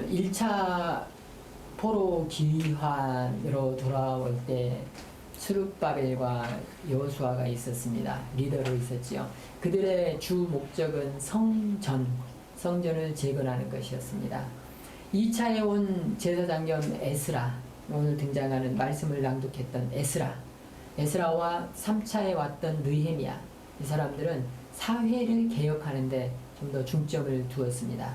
1차 포로 기환으로 돌아올 때 스룹바벨과 여호수아가 있었습니다. 리더로 있었지요. 그들의 주 목적은 성전을 재건하는 것이었습니다. 2차에 온 제사장 겸 에스라, 오늘 등장하는 말씀을 낭독했던 에스라와 3차에 왔던 느헤미야, 이 사람들은 사회를 개혁하는데 좀 더 중점을 두었습니다.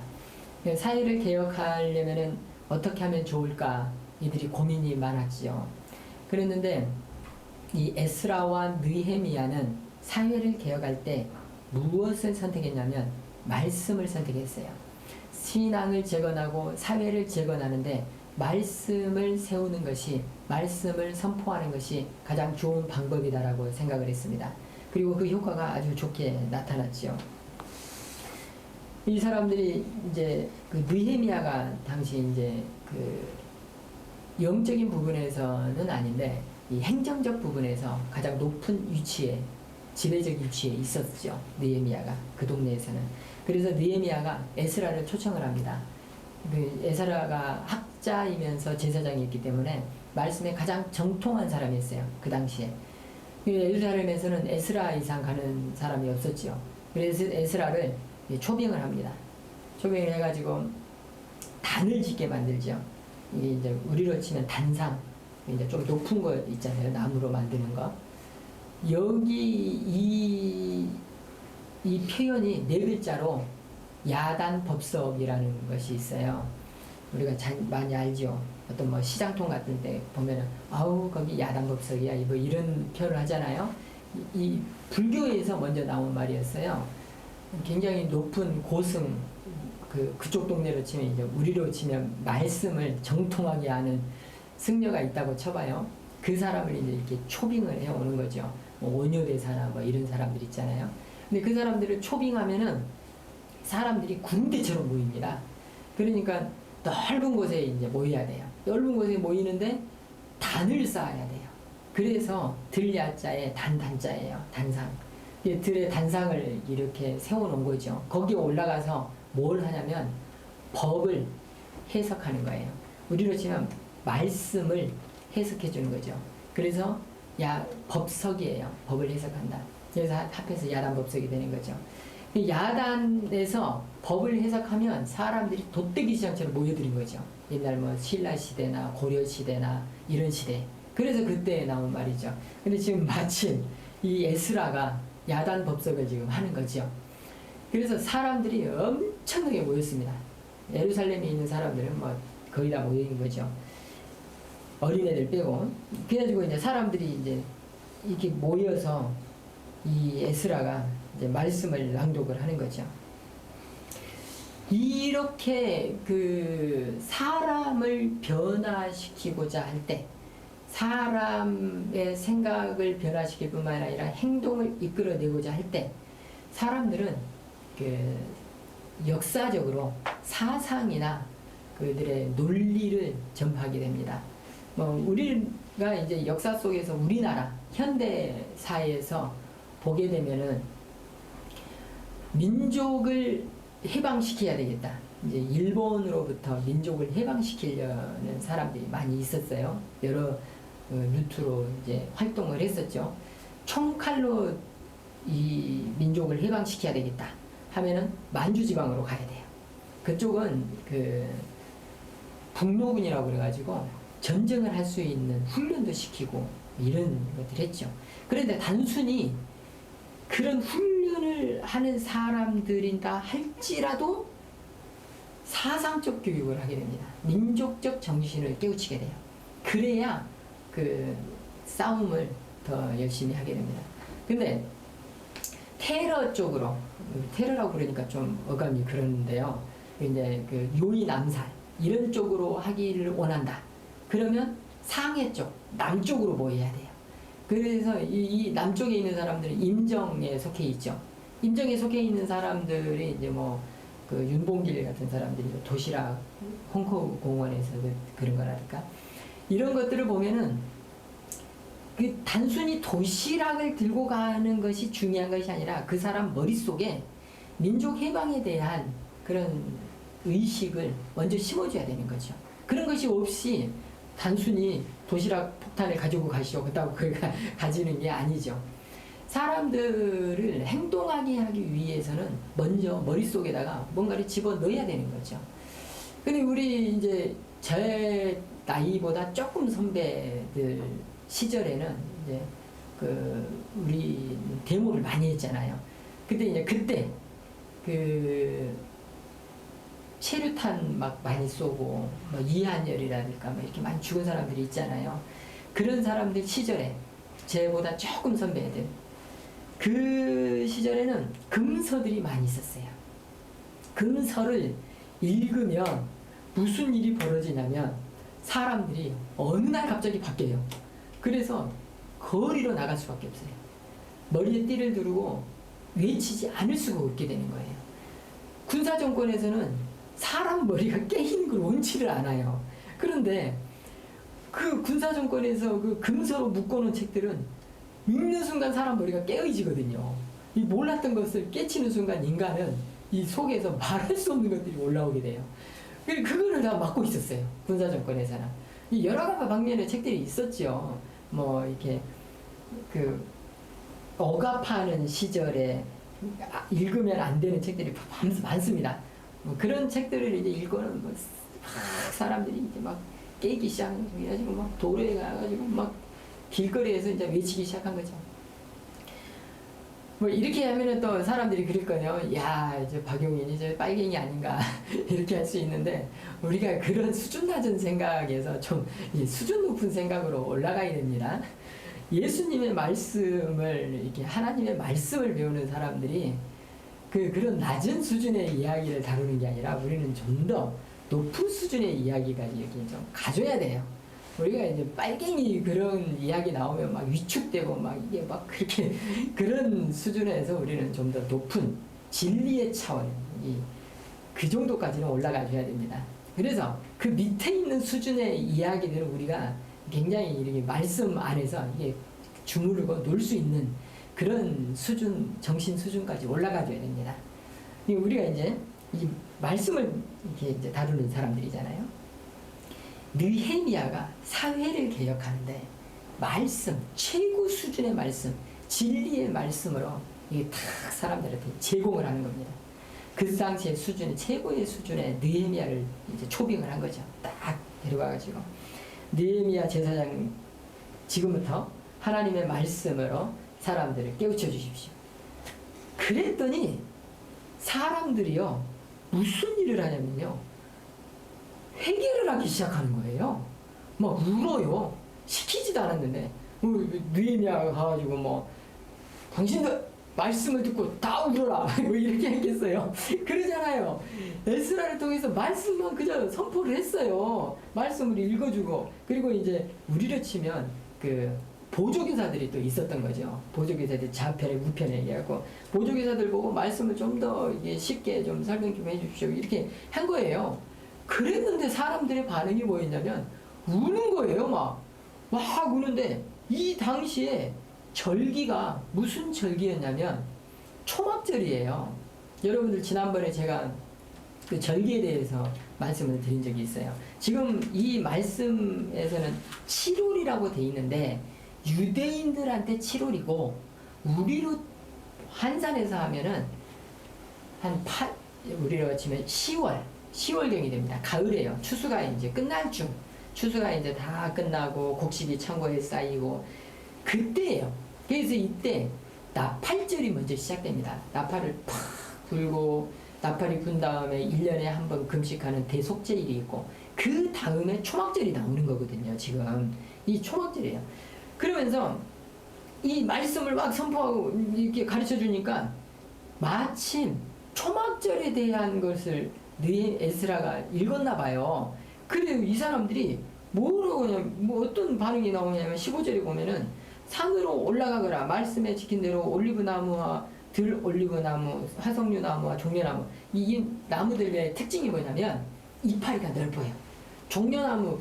사회를 개혁하려면 어떻게 하면 좋을까? 이들이 고민이 많았지요. 그랬는데 이 에스라와 느헤미야는 사회를 개혁할 때 무엇을 선택했냐면 말씀을 선택했어요. 신앙을 재건하고 사회를 재건하는데 말씀을 세우는 것이, 말씀을 선포하는 것이 가장 좋은 방법이다라고 생각을 했습니다. 그리고 그 효과가 아주 좋게 나타났지요. 이 사람들이 이제 그 느헤미야가 당시 이제 그 영적인 부분에서는 아닌데 이 행정적 부분에서 가장 높은 위치에, 지배적 위치에 있었죠. 느헤미야가 그 동네에서는. 그래서 느헤미야가 에스라를 초청을 합니다. 그 에스라가 학자이면서 제사장이었기 때문에 말씀에 가장 정통한 사람이었어요. 그 당시에. 예루살렘에서는 에스라 이상 가는 사람이 없었지요. 그래서 에스라를 초빙을 합니다. 초빙을 해가지고 단을 짓게 만들죠. 이게 이제 우리로 치면 단상, 이제 좀 높은 거 있잖아요. 나무로 만드는 거. 여기 이 표현이 네 글자로 야단법석이라는 것이 있어요. 우리가 많이 알죠. 어떤 뭐 시장통 같은 데 보면은 아우 거기 야단법석이야 뭐 이런 표현을 하잖아요. 이 불교에서 먼저 나온 말이었어요. 굉장히 높은 고승, 그쪽 동네로 치면 이제 우리로 치면 말씀을 정통하게 하는 승려가 있다고 쳐봐요. 그 사람을 이제 이렇게 초빙을 해오는 거죠. 뭐 원효대사나 뭐 이런 사람들 있잖아요. 근데 그 사람들을 초빙하면은 사람들이 군대처럼 모입니다. 그러니까 넓은 곳에 이제 모여야 돼요. 넓은 곳에 모이는데 단을 쌓아야 돼요. 그래서 들야자에 단자예요. 단상. 들의 단상을 이렇게 세워놓은 거죠. 거기에 올라가서 뭘 하냐면 법을 해석하는 거예요. 우리로 치면 말씀을 해석해 주는 거죠. 그래서 법석이에요. 법을 해석한다. 그래서 합해서 야단법석이 되는 거죠. 야단에서 법을 해석하면 사람들이 돗대기 시장처럼 모여드는 거죠. 옛날 뭐 신라 시대나 고려 시대나 이런 시대. 그래서 그때 나온 말이죠. 근데 지금 마침 이 에스라가 야단 법석을 지금 하는 거죠. 그래서 사람들이 엄청나게 모였습니다. 예루살렘에 있는 사람들은 뭐 거의 다 모인 거죠. 어린애들 빼고. 그래가지고 이제 사람들이 이제 이렇게 모여서 이 에스라가 이제 말씀을 낭독을 하는 거죠. 이렇게 그 사람을 변화시키고자 할 때, 사람의 생각을 변화시킬 뿐만 아니라 행동을 이끌어내고자 할 때, 사람들은 그 역사적으로 사상이나 그들의 논리를 전파하게 됩니다. 뭐 우리가 이제 역사 속에서 우리나라 현대 사회에서 보게 되면은 민족을 해방시켜야 되겠다. 이제 일본으로부터 민족을 해방시키려는 사람들이 많이 있었어요. 여러 루트로 이제 활동을 했었죠. 총칼로 이 민족을 해방시켜야 되겠다 하면은 만주지방으로 가야 돼요. 그쪽은 그 북로군이라고 그래가지고 전쟁을 할 수 있는 훈련도 시키고 이런 것들 했죠. 그런데 단순히 그런 훈련을 하는 사람들인다 할지라도 사상적 교육을 하게 됩니다. 민족적 정신을 깨우치게 돼요. 그래야 그 싸움을 더 열심히 하게 됩니다. 근데 테러 쪽으로, 테러라고 그러니까 좀 어감이 그러는데요. 이제 그 요인 암살 이런 쪽으로 하기를 원한다. 그러면 상해 쪽, 남쪽으로 모여야 돼요. 그래서 이 남쪽에 있는 사람들은 임정에 속해 있죠. 임정에 속해 있는 사람들이 이제 뭐 그 윤봉길 같은 사람들이 도시락 홍콩 공원에서 그런 거라니까 이런 것들을 보면은 그 단순히 도시락을 들고 가는 것이 중요한 것이 아니라 그 사람 머릿속에 민족 해방에 대한 그런 의식을 먼저 심어줘야 되는 거죠. 그런 것이 없이 단순히 도시락 폭탄을 가지고 가시오 그렇다고 그가 가지는 게 아니죠. 사람들을 행동하게 하기 위해서는 먼저 머릿속에다가 뭔가를 집어넣어야 되는 거죠. 근데 우리 이제 제 나이보다 조금 선배들 시절에는 이제 우리 데모를 많이 했잖아요. 그때 체류탄 막 많이 쏘고 뭐 이한열이라든가 뭐 이렇게 많이 죽은 사람들이 있잖아요. 그런 사람들 시절에 제보다 조금 선배들 그 시절에는 금서들이 많이 있었어요. 금서를 읽으면 무슨 일이 벌어지냐면 사람들이 어느 날 갑자기 바뀌어요. 그래서 거리로 나갈 수밖에 없어요. 머리에 띠를 두르고 외치지 않을 수가 없게 되는 거예요. 군사정권에서는 사람 머리가 깨이는 걸 원치를 않아요. 그런데 그 군사정권에서 그 금서로 묶어놓은 책들은 읽는 순간 사람 머리가 깨어지거든요. 이 몰랐던 것을 깨치는 순간 인간은 이 속에서 말할 수 없는 것들이 올라오게 돼요. 그거를 다 막고 있었어요. 군사정권에서는. 여러 가지 방면의 책들이 있었죠. 뭐 이렇게 억압하는 시절에 읽으면 안 되는 책들이 많습니다. 뭐 그런 책들을 이제 읽고는 막 사람들이 이제 막 깨기 시작해가지고 막 도로에 가가지고 막 길거리에서 이제 외치기 시작한 거죠. 뭐 이렇게 하면은 또 사람들이 그럴 거예요. 야, 이제 박용인이 이제 빨갱이 아닌가 이렇게 할 수 있는데 우리가 그런 수준 낮은 생각에서 좀 수준 높은 생각으로 올라가야 됩니다. 예수님의 말씀을 이렇게 하나님의 말씀을 배우는 사람들이 그런 낮은 수준의 이야기를 다루는 게 아니라 우리는 좀 더 높은 수준의 이야기까지 이렇게 좀 가져야 돼요. 우리가 이제 빨갱이 그런 이야기 나오면 막 위축되고 막 이게 막 그렇게 그런 수준에서 우리는 좀 더 높은 진리의 차원, 그 정도까지는 올라가줘야 됩니다. 그래서 그 밑에 있는 수준의 이야기들을 우리가 굉장히 이렇게 말씀 안에서 이게 주무르고 놀 수 있는 그런 수준, 정신 수준까지 올라가줘야 됩니다. 우리가 이제 이 말씀을 이렇게 이제 다루는 사람들이잖아요. 느헤미야가 사회를 개혁하는데 말씀, 최고 수준의 말씀, 진리의 말씀으로 이게 다 사람들한테 제공을 하는 겁니다. 그 당시의 수준의 최고의 수준의 느헤미야를 이제 초빙을 한 거죠. 딱 데려가가지고 느헤미야 제사장 지금부터 하나님의 말씀으로 사람들을 깨우쳐 주십시오. 그랬더니 사람들이요 무슨 일을 하냐면요 회개를 하기 시작하는 거예요. 막 울어요. 시키지도 않았는데 느헤미야가 가가지고 뭐 당신들 말씀을 듣고 다 울어라 뭐 이렇게 했겠어요. 그러잖아요. 에스라를 통해서 말씀만 그저 선포를 했어요. 말씀을 읽어주고 그리고 이제 우리로 치면 보조교사들이 또 있었던 거죠. 보조교사들 좌편에 우편에 얘기하고 보조교사들 보고 말씀을 좀 더 쉽게 좀 설명 좀 해주십시오. 이렇게 한 거예요. 그랬는데 사람들의 반응이 뭐였냐면 우는 거예요. 막 우는데 이 당시에 절기가 무슨 절기였냐면 초막절이에요. 여러분들 지난번에 제가 그 절기에 대해서 말씀을 드린 적이 있어요. 지금 이 말씀에서는 7월이라고 돼 있는데 유대인들한테 7월이고 우리로 환산해서 하면은 우리로 치면 10월경이 됩니다. 가을이에요. 추수가 이제 끝날 중. 추수가 이제 다 끝나고 곡식이 창고에 쌓이고 그때예요. 그래서 이때 나팔절이 먼저 시작됩니다. 나팔을 팍 불고 나팔이 군 다음에 1년에 한 번 금식하는 대속제일이 있고 그 다음에 초막절이 나오는 거거든요. 지금 이 초막절이에요. 그러면서 이 말씀을 막 선포하고 이렇게 가르쳐 주니까 마침 초막절에 대한 것을 에스라가 읽었나 봐요. 그래요. 이 사람들이 뭐라고 뭐 어떤 반응이 나오냐면 15절에 보면은 산으로 올라가거라. 말씀에 지킨 대로 올리브나무와 들올리브나무, 화석류나무와 종려나무 이 나무들의 특징이 뭐냐면 이파리가 넓어요. 종려나무,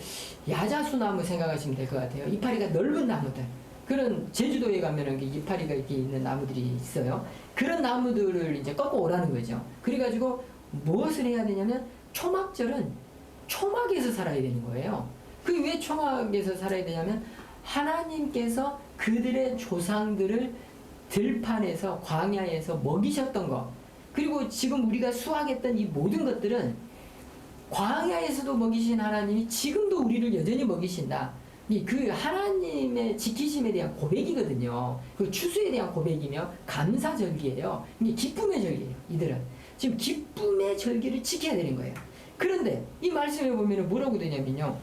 야자수나무 생각하시면 될 것 같아요. 이파리가 넓은 나무들. 그런 제주도에 가면은 이파리가 이렇게 있는 나무들이 있어요. 그런 나무들을 이제 꺾어 오라는 거죠. 그래가지고 무엇을 해야 되냐면 초막절은 초막에서 살아야 되는 거예요. 그게 왜 초막에서 살아야 되냐면 하나님께서 그들의 조상들을 들판에서 광야에서 먹이셨던 것, 그리고 지금 우리가 수확했던 이 모든 것들은 광야에서도 먹이신 하나님이 지금도 우리를 여전히 먹이신다. 그 하나님의 지키심에 대한 고백이거든요. 그 추수에 대한 고백이며 감사절기예요. 이게 기쁨의 절기예요. 이들은 지금 기쁨의 절기를 지켜야 되는 거예요. 그런데 이 말씀에 보면 뭐라고 되냐면요,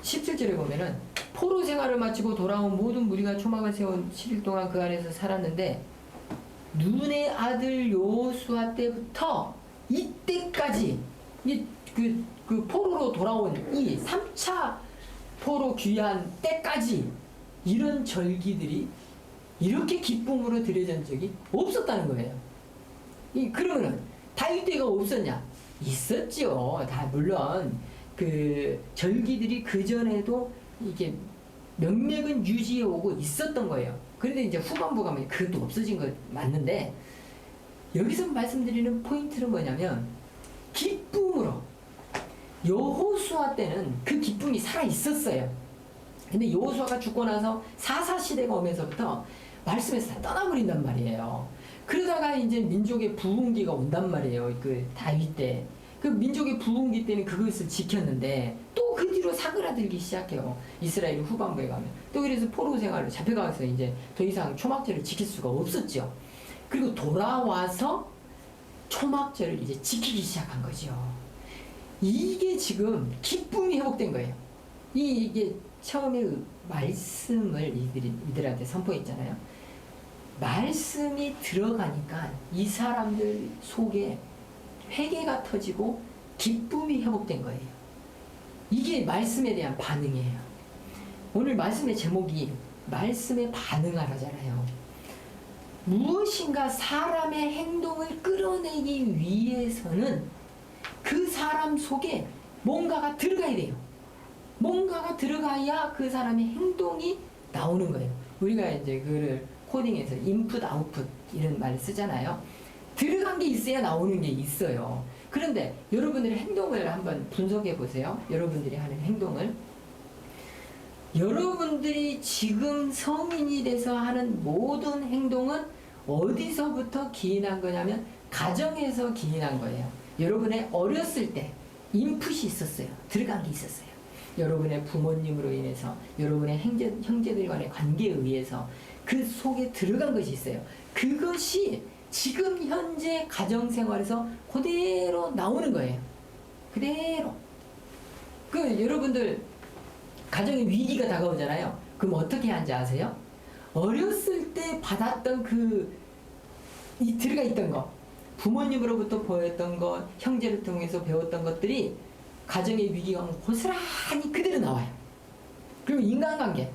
17절에 보면은 포로 생활을 마치고 돌아온 모든 무리가 초막을 세운 7일 동안 그 안에서 살았는데 눈의 아들 여호수아 때부터 이때까지 그 포로로 돌아온 이 3차 포로 귀환 때까지 이런 절기들이 이렇게 기쁨으로 드려진 적이 없었다는 거예요. 그러면은 다윗 때가 없었냐? 있었죠. 다 물론 그 절기들이 그 전에도 이게 명맥은 유지해 오고 있었던 거예요. 그런데 이제 후반부 가면 그것도 없어진 거 맞는데, 여기서 말씀드리는 포인트는 뭐냐면 기쁨으로, 여호수아 때는 그 기쁨이 살아 있었어요. 근데 여호수아가 죽고 나서 사사 시대가 오면서부터 말씀에서 다 떠나버린단 말이에요. 그러다가 이제 민족의 부흥기가 온단 말이에요. 그 다윗 때. 그 민족의 부흥기 때는 그것을 지켰는데 또 그 뒤로 사그라들기 시작해요. 이스라엘 후반부에 가면. 또 그래서 포로 생활로 잡혀가서 이제 더 이상 초막절을 지킬 수가 없었죠. 그리고 돌아와서 초막절을 이제 지키기 시작한 거죠. 이게 지금 기쁨이 회복된 거예요. 이게 처음에 말씀을 이들한테 선포했잖아요. 말씀이 들어가니까 이 사람들 속에 회개가 터지고 기쁨이 회복된 거예요. 이게 말씀에 대한 반응이에요. 오늘 말씀의 제목이 말씀에 반응하라잖아요. 무엇인가 사람의 행동을 끌어내기 위해서는 그 사람 속에 뭔가가 들어가야 돼요. 뭔가가 들어가야 그 사람의 행동이 나오는 거예요. 우리가 이제 그를 코딩에서 인풋, 아웃풋 이런 말을 쓰잖아요. 들어간 게 있어야 나오는 게 있어요. 그런데 여러분들의 행동을 한번 분석해 보세요. 여러분들이 하는 행동을. 여러분들이 지금 성인이 돼서 하는 모든 행동은 어디서부터 기인한 거냐면 가정에서 기인한 거예요. 여러분의 어렸을 때 인풋이 있었어요. 들어간 게 있었어요. 여러분의 부모님으로 인해서, 여러분의 형제들 간의 관계에 의해서 그 속에 들어간 것이 있어요. 그것이 지금 현재 가정생활에서 그대로 나오는 거예요. 그대로. 여러분들 가정에 위기가 다가오잖아요. 그럼 어떻게 하는지 아세요? 어렸을 때 받았던 이 들어가 있던 거, 부모님으로부터 보였던 것, 형제를 통해서 배웠던 것들이 가정의 위기가 오면 고스란히 그대로 나와요. 그리고 인간관계,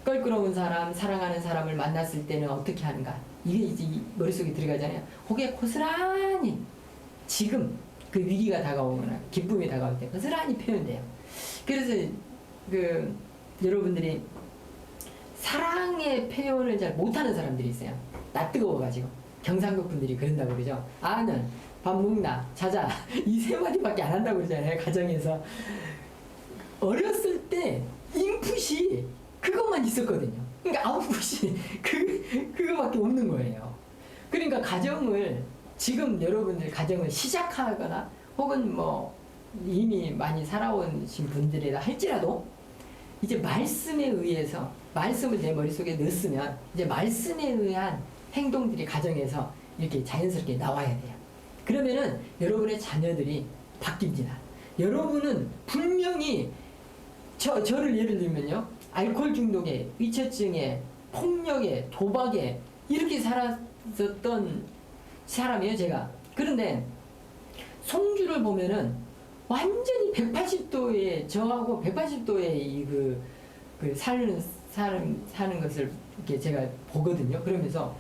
껄끄러운 사람, 사랑하는 사람을 만났을 때는 어떻게 하는가, 이게 이제 머릿속에 들어가잖아요. 그게 고스란히 지금 그 위기가 다가오거나 기쁨이 다가올 때 고스란히 표현돼요. 그래서 여러분들이 사랑의 표현을 잘 못하는 사람들이 있어요. 나 뜨거워가지고. 경상도 분들이 그런다고 그러죠. 아는, 밥 먹나, 자자, 이 세 마디밖에 안 한다고 그러잖아요. 가정에서. 어렸을 때 인풋이 그것만 있었거든요. 그러니까 아웃풋이 그거밖에 없는 거예요. 그러니까 가정을, 지금 여러분들 가정을 시작하거나 혹은 뭐 이미 많이 살아오신 분들이라 할지라도 이제 말씀에 의해서, 말씀을 내 머릿속에 넣었으면 이제 말씀에 의한 행동들이 가정에서 이렇게 자연스럽게 나와야 돼요. 그러면은 여러분의 자녀들이 바뀝니다. 여러분은 분명히 저를 예를 들면요, 알코올 중독에, 의처증에, 폭력에, 도박에 이렇게 살았었던 사람이에요, 제가. 그런데 송주를 보면은 완전히 180도의, 저하고 180도의 사는 것을 이렇게 제가 보거든요. 그러면서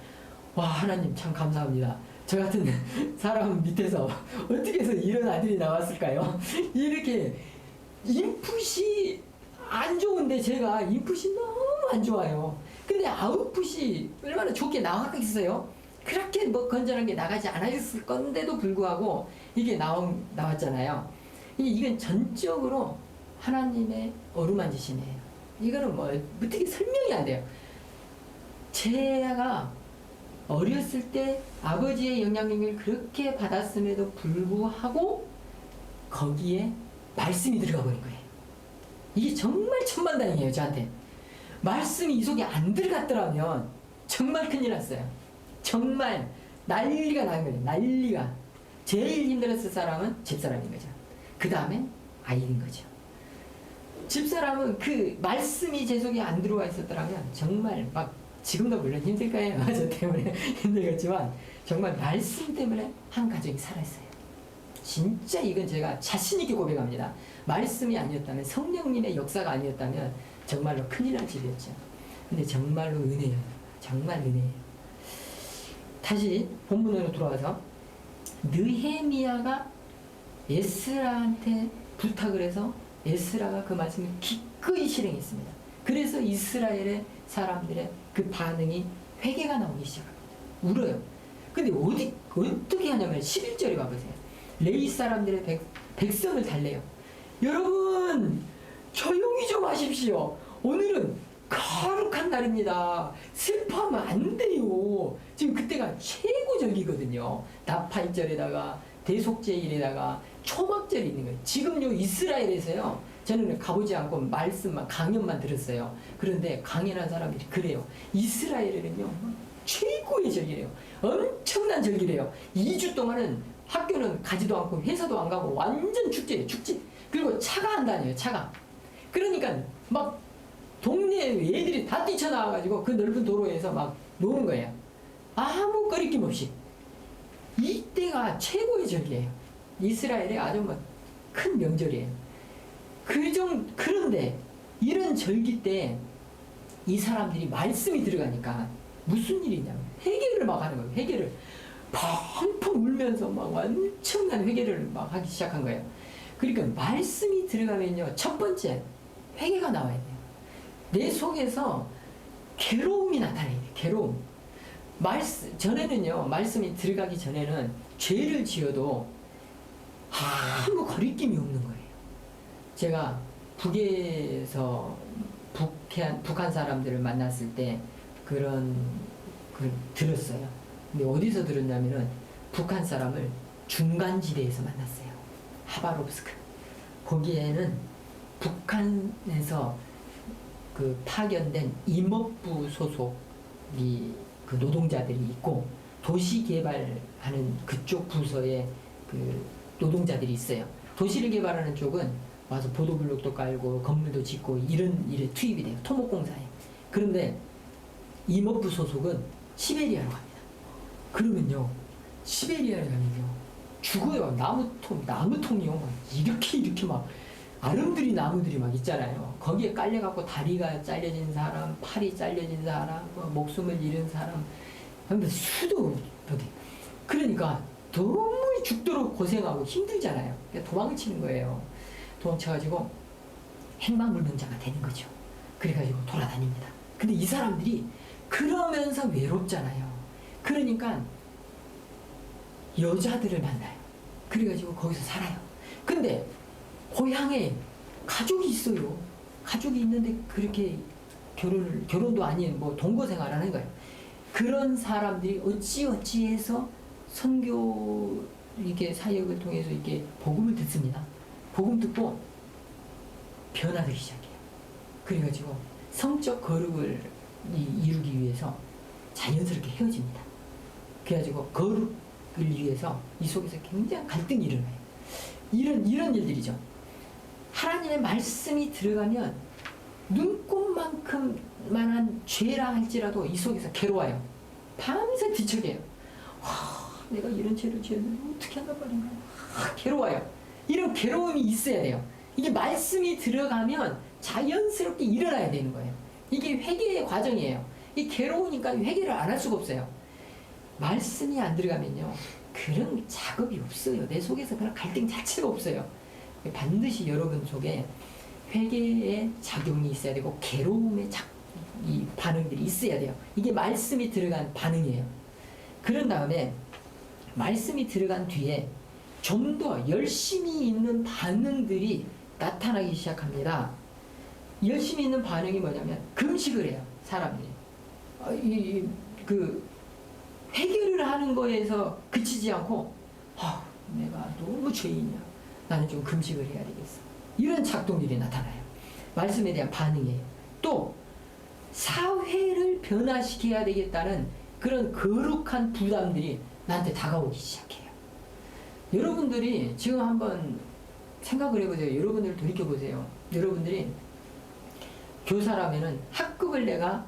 와, 하나님 참 감사합니다. 저 같은 사람 밑에서 어떻게 해서 이런 아들이 나왔을까요? 이렇게 인풋이 안 좋은데 제가 인풋이 너무 안 좋아요. 근데 아웃풋이 얼마나 좋게 나왔겠어요? 그렇게 뭐 건전한 게 나가지 않았을 건데도 불구하고 이게 나왔잖아요. 이건 전적으로 하나님의 어루만지심이에요. 이거는 뭐 어떻게 설명이 안 돼요. 제가 어렸을 때 아버지의 영향력을 그렇게 받았음에도 불구하고 거기에 말씀이 들어가 버린 거예요. 이게 정말 천만다행이에요, 저한테. 말씀이 이 속에 안 들어갔더라면 정말 큰일 났어요. 정말 난리가 난 거예요. 난리가. 제일 힘들었을 사람은 집사람인 거죠. 그 다음에 아이인 거죠. 집사람은 그 말씀이 제 속에 안 들어와 있었더라면 정말 막 지금도 물론 힘들 거예요. 저 때문에 힘들겠지만 정말 말씀 때문에 한 가정이 살아있어요. 진짜 이건 제가 자신있게 고백합니다. 말씀이 아니었다면, 성령님의 역사가 아니었다면 정말로 큰일 날 집이었죠. 근데 정말로 은혜예요. 정말 은혜예요. 다시 본문으로 돌아와서 느헤미야가 에스라한테 부탁을 해서 에스라가 그 말씀을 기꺼이 실행했습니다. 그래서 이스라엘의 사람들의 그 반응이 회개가 나오기 시작합니다. 울어요. 근데 어떻게 하냐면 11절에 봐보세요. 레위 사람들의 백성을 달래요. 여러분 조용히 좀 하십시오. 오늘은 거룩한 날입니다. 슬퍼하면 안 돼요. 지금 그때가 최고절기거든요. 나팔절에다가 대속제일에다가 초막절이 있는 거예요. 지금요 이스라엘에서요. 저는 가보지 않고 말씀만 강연만 들었어요. 그런데 강연한 사람들이 그래요. 이스라엘에는요 최고의 절기래요. 엄청난 절기래요. 2주 동안은 학교는 가지도 않고 회사도 안 가고 완전 축제예요. 축제. 그리고 차가 안 다녀요. 차가. 그러니까 막 동네 애들이 다 뛰쳐나와가지고 그 넓은 도로에서 막 노는 거예요. 아무 거리낌 없이. 이때가 최고의 절기예요. 이스라엘의 아주 큰 명절이에요. 그런데 이런 절기 때 이 사람들이 말씀이 들어가니까 무슨 일이 있냐면 회개를 막 하는 거예요. 회개를 펑펑 울면서 막 엄청난 회개를 막 하기 시작한 거예요. 그러니까 말씀이 들어가면요. 첫 번째 회개가 나와야 돼요. 내 속에서 괴로움이 나타나야 돼요. 괴로움. 전에는요. 말씀이 들어가기 전에는 죄를 지어도 아무 거리낌이 없는 거예요. 제가 북에서 북한 사람들을 만났을 때 그런 들었어요. 근데 어디서 들었냐면은 북한 사람을 중간지대에서 만났어요. 하바롭스크. 거기에는 북한에서 그 파견된 임업부 소속이 그 노동자들이 있고 도시 개발하는 그쪽 부서에 그 노동자들이 있어요. 도시를 개발하는 쪽은 와서 보도블록도 깔고 건물도 짓고 이런 일에 투입이 돼요. 토목공사에. 그런데 임업부 소속은 시베리아로 갑니다. 그러면요. 시베리아에 가면요. 죽어요. 나무통이요. 막 이렇게 막 아름드리 나무들이 막 있잖아요. 거기에 깔려갖고 다리가 잘려진 사람, 팔이 잘려진 사람, 목숨을 잃은 사람, 근데 수도 못해. 그러니까 너무 죽도록 고생하고 힘들잖아요. 도망을 치는 거예요. 도망쳐가지고 행방불명자가 되는 거죠. 그래가지고 돌아다닙니다. 근데 이 사람들이 그러면서 외롭잖아요. 그러니까 여자들을 만나요. 그래가지고 거기서 살아요. 근데 고향에 가족이 있어요. 가족이 있는데 그렇게 결혼도 아닌 뭐 동거생활하는 거예요. 그런 사람들이 어찌해서 선교 이렇게 사역을 통해서 이렇게 복음을 듣습니다. 복음 듣고 변화되기 시작해요. 그래가지고 성적 거룩을 이루기 위해서 자연스럽게 헤어집니다. 그래가지고 거룩을 위해서 이 속에서 굉장히 갈등이 일어나요. 이런 일들이죠. 하나님의 말씀이 들어가면 눈꽃만큼만한 죄라 할지라도 이 속에서 괴로워요. 밤새 뒤척여요. 내가 이런 죄를 지었는데 어떻게 하나 말인가. 괴로워요. 이런 괴로움이 있어야 돼요. 이게 말씀이 들어가면 자연스럽게 일어나야 되는 거예요. 이게 회개의 과정이에요. 이 괴로우니까 회개를 안 할 수가 없어요. 말씀이 안 들어가면요. 그런 작업이 없어요. 내 속에서 그런 갈등 자체가 없어요. 반드시 여러분 속에 회개의 작용이 있어야 되고 괴로움의 이 반응들이 있어야 돼요. 이게 말씀이 들어간 반응이에요. 그런 다음에 말씀이 들어간 뒤에 좀 더 열심히 있는 반응들이 나타나기 시작합니다. 열심히 있는 반응이 뭐냐면 금식을 해요. 사람들이. 해결을 하는 거에서 그치지 않고 내가 너무 죄인이야. 나는 좀 금식을 해야 되겠어. 이런 작동들이 나타나요. 말씀에 대한 반응이에요. 또 사회를 변화시켜야 되겠다는 그런 거룩한 부담들이 나한테 다가오기 시작해요. 여러분들이 지금 한번 생각을 해보세요. 여러분들 돌이켜보세요. 여러분들이 교사라면은 학급을 내가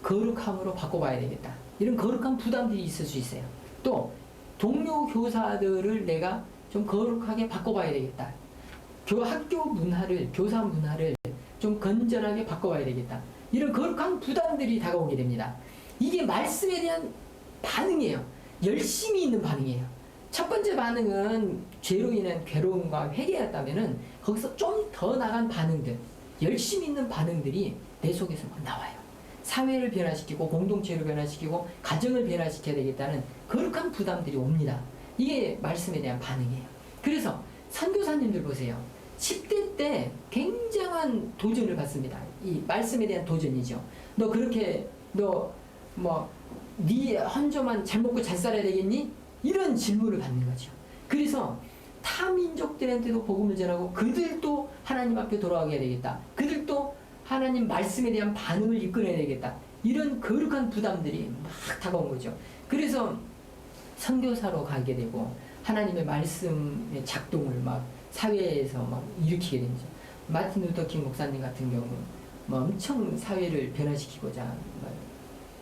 거룩함으로 바꿔봐야 되겠다. 이런 거룩한 부담들이 있을 수 있어요. 또 동료 교사들을 내가 좀 거룩하게 바꿔봐야 되겠다. 학교 문화를, 교사 문화를 좀 건전하게 바꿔봐야 되겠다. 이런 거룩한 부담들이 다가오게 됩니다. 이게 말씀에 대한 반응이에요. 열심히 있는 반응이에요. 첫 번째 반응은 죄로 인한 괴로움과 회개였다면은 거기서 좀 더 나간 반응들, 열심히 있는 반응들이 내 속에서 막 나와요. 사회를 변화시키고 공동체를 변화시키고 가정을 변화시켜야 되겠다는 거룩한 부담들이 옵니다. 이게 말씀에 대한 반응이에요. 그래서 선교사님들 보세요. 10대 때 굉장한 도전을 받습니다. 이 말씀에 대한 도전이죠. 너 그렇게 네 혼자만 잘 먹고 잘 살아야 되겠니? 이런 질문을 받는 거죠. 그래서 타 민족들한테도 복음을 전하고 그들도 하나님 앞에 돌아가게 되겠다. 그들도 하나님 말씀에 대한 반응을 이끌어야 되겠다. 이런 거룩한 부담들이 막 다가온 거죠. 그래서 선교사로 가게 되고 하나님의 말씀의 작동을 막 사회에서 막 일으키게 되죠. 마틴 루터 킹 목사님 같은 경우는 엄청 사회를 변화시키고자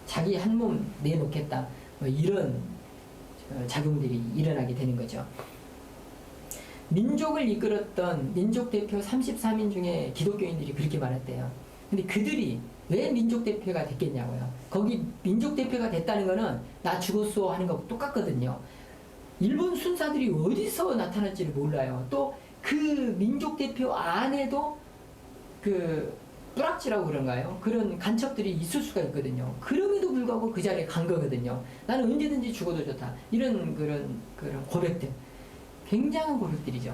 자기 한 몸 내놓겠다. 이런 작용들이 일어나게 되는 거죠. 민족을 이끌었던 민족 대표 33인 중에 기독교인들이 그렇게 말했대요. 근데 그들이 왜 민족 대표가 됐겠냐고요. 거기 민족 대표가 됐다는 거는 나 죽었어 하는 거하고 똑같거든요. 일본 순사들이 어디서 나타날지를 몰라요. 또 그 민족 대표 안에도 뿌락지라고 그런가요? 그런 간첩들이 있을 수가 있거든요. 그럼에도 불구하고 그 자리에 간 거거든요. 나는 언제든지 죽어도 좋다. 이런 그런 고백들. 굉장한 고백들이죠.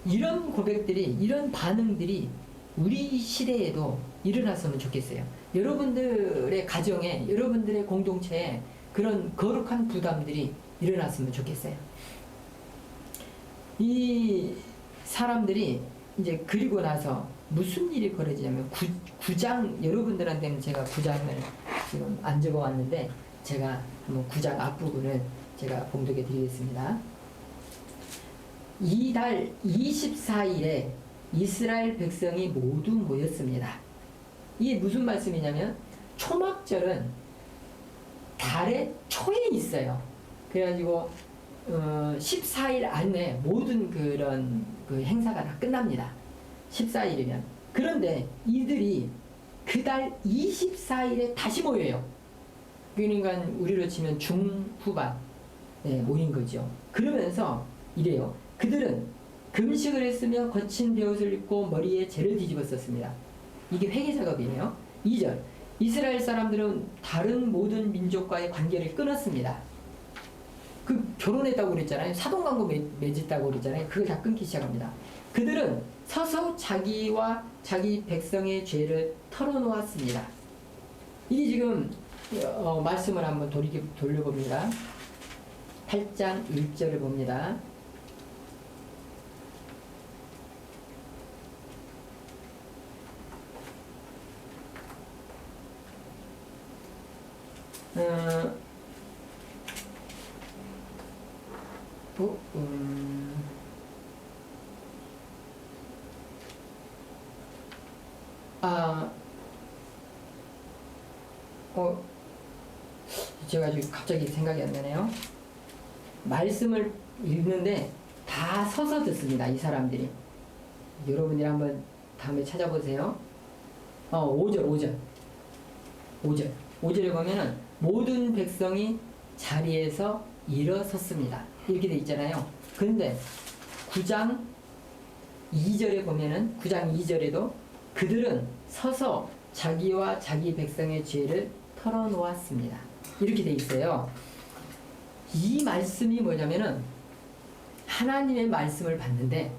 이런 고백들이, 이런 반응들이 우리 시대에도 일어났으면 좋겠어요. 여러분들의 가정에, 여러분들의 공동체에 그런 거룩한 부담들이 일어났으면 좋겠어요. 이 사람들이 이제 그리고 나서 무슨 일이 벌어지냐면 9장, 여러분들한테는 제가 9장을 지금 안 적어왔는데 제가 한번 9장 앞부분을 제가 봉독해 드리겠습니다. 이달 24일에 이스라엘 백성이 모두 모였습니다. 이게 무슨 말씀이냐면 초막절은 달의 초에 있어요. 그래가지고 14일 안에 모든 그런 행사가 다 끝납니다. 14일이면. 그런데 이들이 그달 24일에 다시 모여요. 그러니까 우리로 치면 중후반 모인 거죠. 그러면서 이래요. 그들은 금식을 했으며 거친 베옷을 입고 머리에 재를 뒤집었었습니다. 이게 회개 작업이에요. 2절. 이스라엘 사람들은 다른 모든 민족과의 관계를 끊었습니다. 결혼했다고 그랬잖아요. 사돈광고 맺었다고 그랬잖아요. 그걸 다 끊기 시작합니다. 그들은 서서 자기와 자기 백성의 죄를 털어놓았습니다. 이게 지금 말씀을 한번 돌려봅니다. 8장 1절을 봅니다. 제가 지금 갑자기 생각이 안 나네요. 말씀을 읽는데 다 서서 듣습니다. 이 사람들이. 여러분이 한번 다음에 찾아보세요. 5절에 보면은 모든 백성이 자리에서 일어섰습니다. 이렇게 돼 있잖아요. 그런데 9장 2절에 보면은 9장 2절에도 그들은 서서 자기와 자기 백성의 죄를 털어놓았습니다. 이렇게 돼 있어요. 이 말씀이 뭐냐면은 하나님의 말씀을 받는데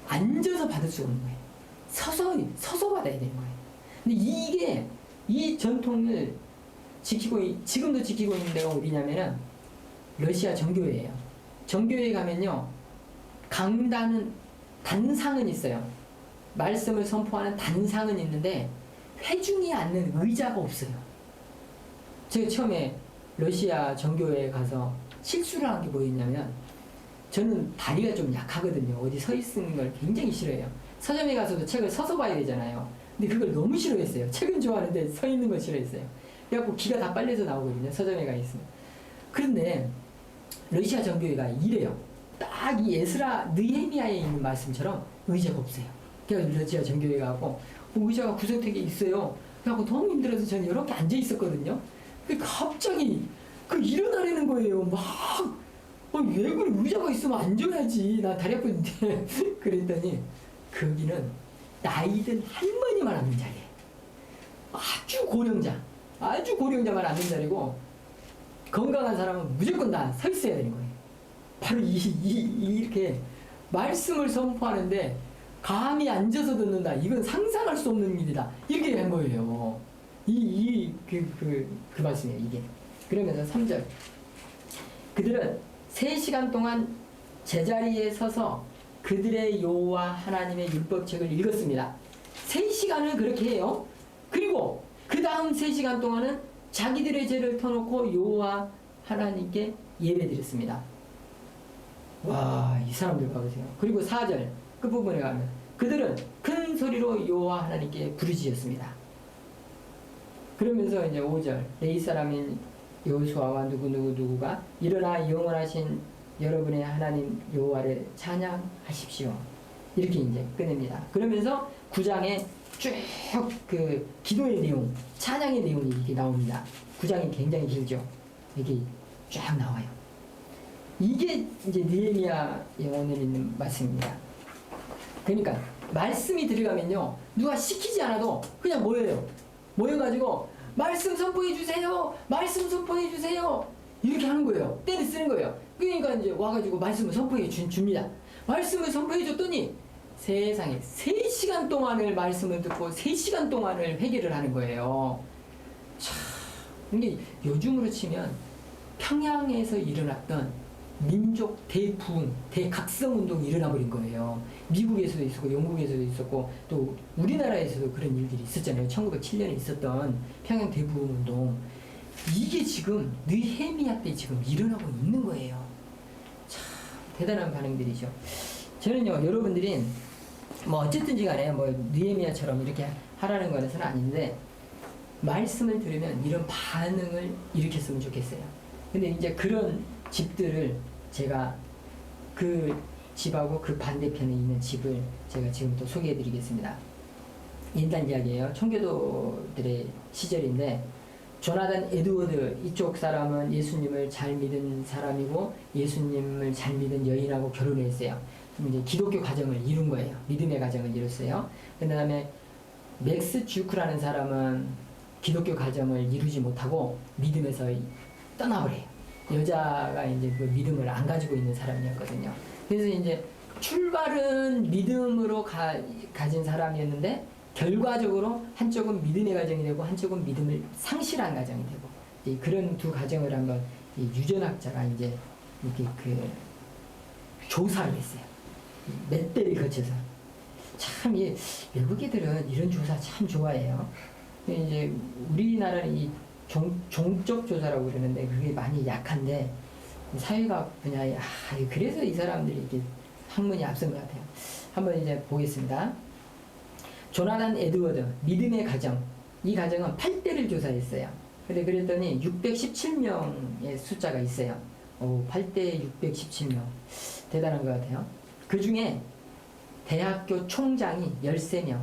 앉아서 받을 수 없는 거예요. 서서 받아야 되는 거예요. 근데 이게 이 전통을 지금도 지키고 있는 데가 어디냐면은 러시아 정교회예요. 정교회에 가면요, 단상은 있어요. 말씀을 선포하는 단상은 있는데 회중이 앉는 의자가 없어요. 제가 처음에 러시아 정교회에 가서 실수를 한 게 뭐였냐면, 저는 다리가 좀 약하거든요. 어디 서 있는 걸 굉장히 싫어해요. 서점에 가서도 책을 서서 봐야 되잖아요. 근데 그걸 너무 싫어했어요. 책은 좋아하는데 서 있는 거 싫어했어요. 그래갖고 기가 다 빨려서 나오거든요. 서점에 가 있으면. 그런데 러시아 정교회가 이래요. 딱 이 에스라 느헤미야에 있는 말씀처럼 의자가 없어요. 그래서 러시아 정교회 가고 의자가 구석택에 있어요. 그래갖고 너무 힘들어서 저는 이렇게 앉아 있었거든요. 근데 갑자기 일어나려는 거예요. 막 왜 그래, 의자가 있으면 앉아야지. 나 다리 아픈데. 그랬더니 거기는 나이든 할머니만 앉는 자리예요. 아주 고령자만 앉는 자리고, 건강한 사람은 무조건 다 서 있어야 되는 거예요. 바로 이렇게 말씀을 선포하는데 감히 앉아서 듣는다. 이건 상상할 수 없는 일이다. 이렇게 한 거예요. 그 말씀이에요, 이게. 그러면서 3절. 그들은 3시간 동안 제자리에 서서 그들의 여호와 하나님의 율법책을 읽었습니다. 3시간을 그렇게 해요. 그리고 그 다음 3시간 동안은 자기들의 죄를 터놓고 여호와 하나님께 예배드렸습니다. 와, 이 사람들 봐보세요. 그리고 4절 끝부분에 가면 그들은 큰 소리로 여호와 하나님께 부르짖었습니다. 그러면서 이제 5절 레위 사람인 여호수아와 누구가 일어나 영원하신 여러분의 하나님 여호와를 찬양하십시오. 이렇게 이제 끝냅니다. 그러면서 9장에 쭉 그 기도의 내용, 찬양의 내용이 이렇게 나옵니다. 9장이 굉장히 길죠. 이게 쫙 나와요. 이게 이제 느헤미야에 오늘 있는 말씀입니다. 그러니까 말씀이 들어가면요, 누가 시키지 않아도 그냥 모여가지고 말씀 선포해 주세요. 말씀 선포해 주세요. 이렇게 하는 거예요. 때를 쓰는 거예요. 그러니까 이제 와가지고 말씀을 선포해 줍니다. 말씀을 선포해 줬더니 세상에 3시간 동안을 말씀을 듣고 3시간 동안을 회개를 하는 거예요. 참, 이게 요즘으로 치면 평양에서 일어났던 민족 대부흥, 대각성 운동이 일어나 버린 거예요. 미국에서도 있었고 영국에서도 있었고 또 우리나라에서도 그런 일들이 있었잖아요. 1907년에 있었던 평양 대부흥 운동. 이게 지금 느헤미야 때 지금 일어나고 있는 거예요. 참 대단한 반응들이죠. 저는요, 여러분들이 뭐 어쨌든지 간에 뭐 느헤미야처럼 이렇게 하라는 것은 아닌데, 말씀을 들으면 이런 반응을 일으켰으면 좋겠어요. 근데 이제 그런 집들을 제가 그 집하고 그 반대편에 있는 집을 제가 지금 또 소개해 드리겠습니다. 옛날 이야기예요. 청교도들의 시절인데, 조나단 에드워드, 이쪽 사람은 예수님을 잘 믿은 사람이고 예수님을 잘 믿은 여인하고 결혼을 했어요. 이제 기독교 가정을 이룬 거예요. 믿음의 가정을 이뤘어요. 그 다음에 맥스 주크라는 사람은 기독교 가정을 이루지 못하고 믿음에서 떠나버려요. 여자가 이제 그 믿음을 안 가지고 있는 사람이었거든요. 그래서 이제 출발은 믿음으로 가진 사람이었는데, 결과적으로 한쪽은 믿음의 가정이 되고 한쪽은 믿음을 상실한 가정이 되고, 이제 그런 두 가정을 한번 유전학자가 이제 이렇게 그 조사를 했어요. 몇 대를 거쳐서. 참, 이 외국 애들은 이런 조사 참 좋아해요. 근데 이제 우리나라는 이 종적 조사라고 그러는데 그게 많이 약한데, 사회과학 분야에 그래서 이 사람들이 이렇게 학문이 앞선 것 같아요. 한번 이제 보겠습니다. 조나단 에드워드, 믿음의 가정. 이 가정은 8대를 조사했어요. 근데 그랬더니 617명의 숫자가 있어요. 8대 617명. 대단한 것 같아요. 그 중에 대학교 총장이 13명,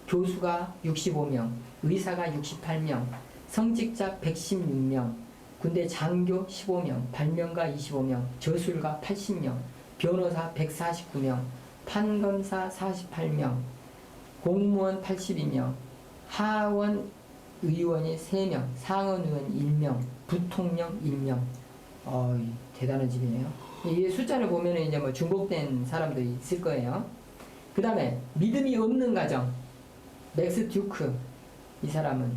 교수가 65명, 의사가 68명, 성직자 116명, 군대 장교 15명, 발명가 25명, 저술가 80명, 변호사 149명, 판검사 48명, 공무원 82명, 하원 의원이 3명, 상원 의원 1명, 부통령 1명. 대단한 집이네요. 이 숫자를 보면 이제 뭐 중복된 사람도 있을 거예요. 그 다음에 믿음이 없는 가정, 맥스 듀크. 이 사람은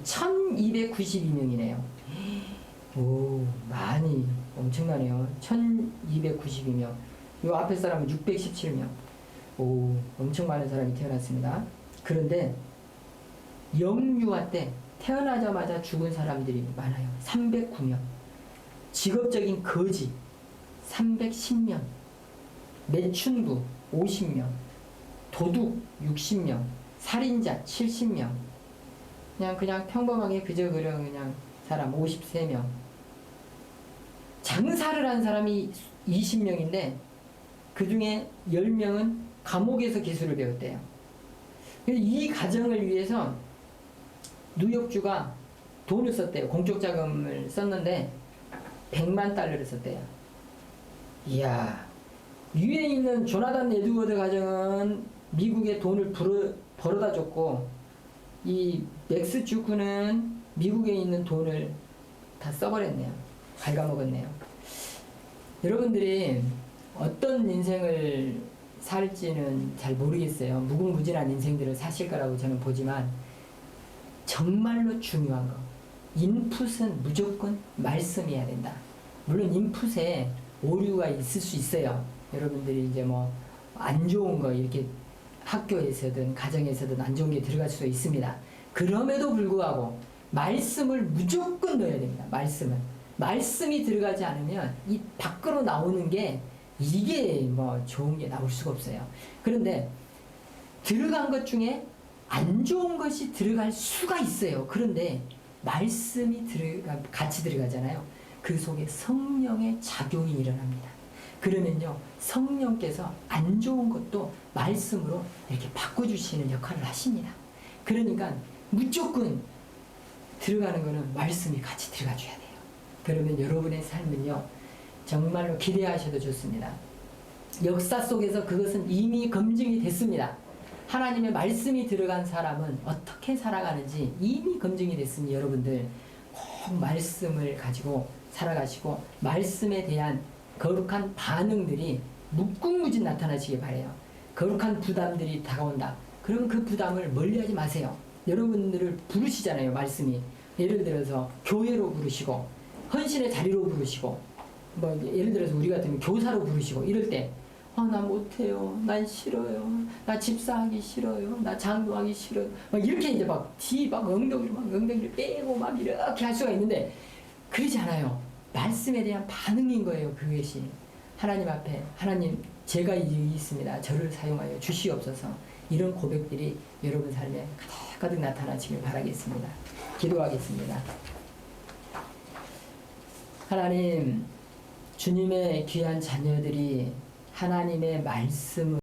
1292명이네요. 오, 많이 엄청나네요. 1292명. 이 앞에 사람은 617명. 오, 엄청 많은 사람이 태어났습니다. 그런데 영유아 때 태어나자마자 죽은 사람들이 많아요. 309명. 직업적인 거지 310명. 매춘부 50명. 도둑 60명. 살인자 70명. 그냥 평범하게 그냥 사람 53명. 장사를 한 사람이 20명인데 그 중에 10명은 감옥에서 기술을 배웠대요. 이 가정을 위해서 뉴욕주가 돈을 썼대요. 공적 자금을 썼는데 100만 달러를 썼대요. 이야, 위에 있는 조나단 에드워드 가정은 미국에 돈을 벌어다 줬고, 이 맥스 주크는 미국에 있는 돈을 다 써버렸네요. 갉아먹었네요. 여러분들이 어떤 인생을 살지는 잘 모르겠어요. 무궁무진한 인생들을 사실 거라고 저는 보지만 정말로 중요한 거, 인풋은 무조건 말씀이어야 된다. 물론 인풋에 오류가 있을 수 있어요. 여러분들이 이제 뭐 안 좋은 거 이렇게 학교에서든 가정에서든 안 좋은 게 들어갈 수 있습니다. 그럼에도 불구하고 말씀을 무조건 넣어야 됩니다. 말씀이 들어가지 않으면 이 밖으로 나오는 게 이게 뭐 좋은 게 나올 수가 없어요. 그런데 들어간 것 중에 안 좋은 것이 들어갈 수가 있어요. 그런데 말씀이 같이 들어가잖아요. 그 속에 성령의 작용이 일어납니다. 그러면요, 성령께서 안 좋은 것도 말씀으로 이렇게 바꿔주시는 역할을 하십니다. 그러니까 무조건 들어가는 거는 말씀이 같이 들어가줘야 돼요. 그러면 여러분의 삶은요, 정말로 기대하셔도 좋습니다. 역사 속에서 그것은 이미 검증이 됐습니다. 하나님의 말씀이 들어간 사람은 어떻게 살아가는지 이미 검증이 됐으니 여러분들 꼭 말씀을 가지고 살아가시고 말씀에 대한 거룩한 반응들이 묵묵무진 나타나시길 바래요. 거룩한 부담들이 다가온다. 그러면 그 부담을 멀리하지 마세요. 여러분들을 부르시잖아요. 말씀이. 예를 들어서 교회로 부르시고 헌신의 자리로 부르시고 뭐 예를 들어서 우리 같으면 교사로 부르시고 이럴 때 나 못해요. 난 싫어요. 나 집사하기 싫어요. 나 장로하기 싫어요. 막 이렇게 이제 막 엉덩이를 빼고 막 이렇게 할 수가 있는데 그러지 않아요. 말씀에 대한 반응인 거예요. 그것이 하나님 앞에 하나님 제가 여기 있습니다. 저를 사용하여 주시옵소서. 이런 고백들이 여러분 삶에 가득 나타나시길 바라겠습니다. 기도하겠습니다. 하나님, 주님의 귀한 자녀들이 하나님의 말씀을